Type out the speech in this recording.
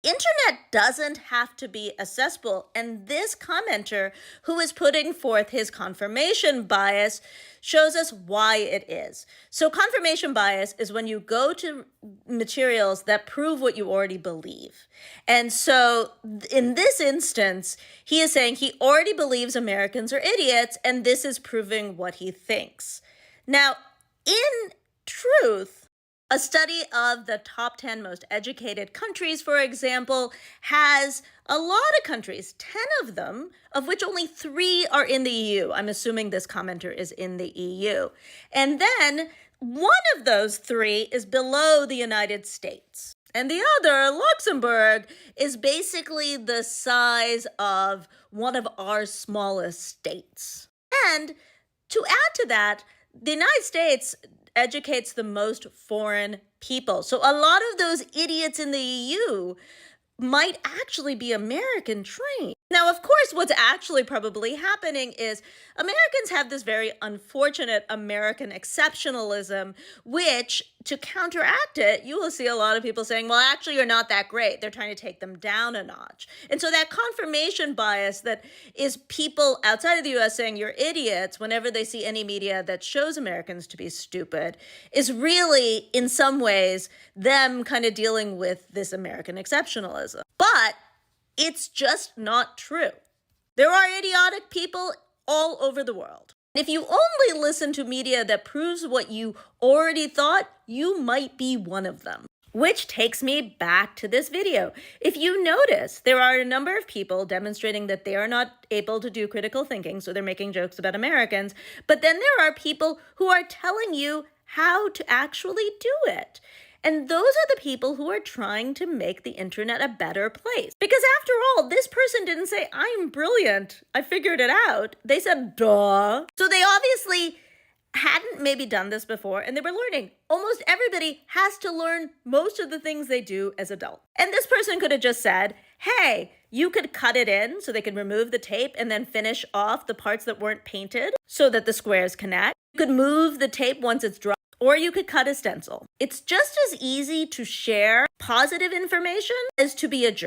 internet doesn't have to be a cesspool. And this commenter, who is putting forth his confirmation bias, shows us why it is. So confirmation bias is when you go to materials that prove what you already believe. And so in this instance, he is saying he already believes Americans are idiots, and this is proving what he thinks. Now, in truth, a study of the top 10 most educated countries, for example, has a lot of countries, 10 of them, of which only 3 are in the EU. I'm assuming this commenter is in the EU. And then one of those 3 is below the United States. And the other, Luxembourg, is basically the size of one of our smallest states. And to add to that, the United States educates the most foreign people. So a lot of those idiots in the EU might actually be American trained. Now, of course, what's actually probably happening is Americans have this very unfortunate American exceptionalism, which, to counteract it, you will see a lot of people saying, well, actually, you're not that great. They're trying to take them down a notch. And so that confirmation bias that is people outside of the US saying you're idiots whenever they see any media that shows Americans to be stupid is really, in some ways, them kind of dealing with this American exceptionalism. But it's just not true. There are idiotic people all over the world. If you only listen to media that proves what you already thought, you might be one of them. Which takes me back to this video. If you notice, there are a number of people demonstrating that they are not able to do critical thinking, so they're making jokes about Americans, but then there are people who are telling you how to actually do it. And those are the people who are trying to make the internet a better place. Because after all, this person didn't say, I'm brilliant, I figured it out. They said, duh. So they obviously hadn't maybe done this before, and they were learning. Almost everybody has to learn most of the things they do as adults. And this person could have just said, hey, you could cut it in so they could remove the tape and then finish off the parts that weren't painted so that the squares connect. You could move the tape once it's dry. Or you could cut a stencil. It's just as easy to share positive information as to be a jerk.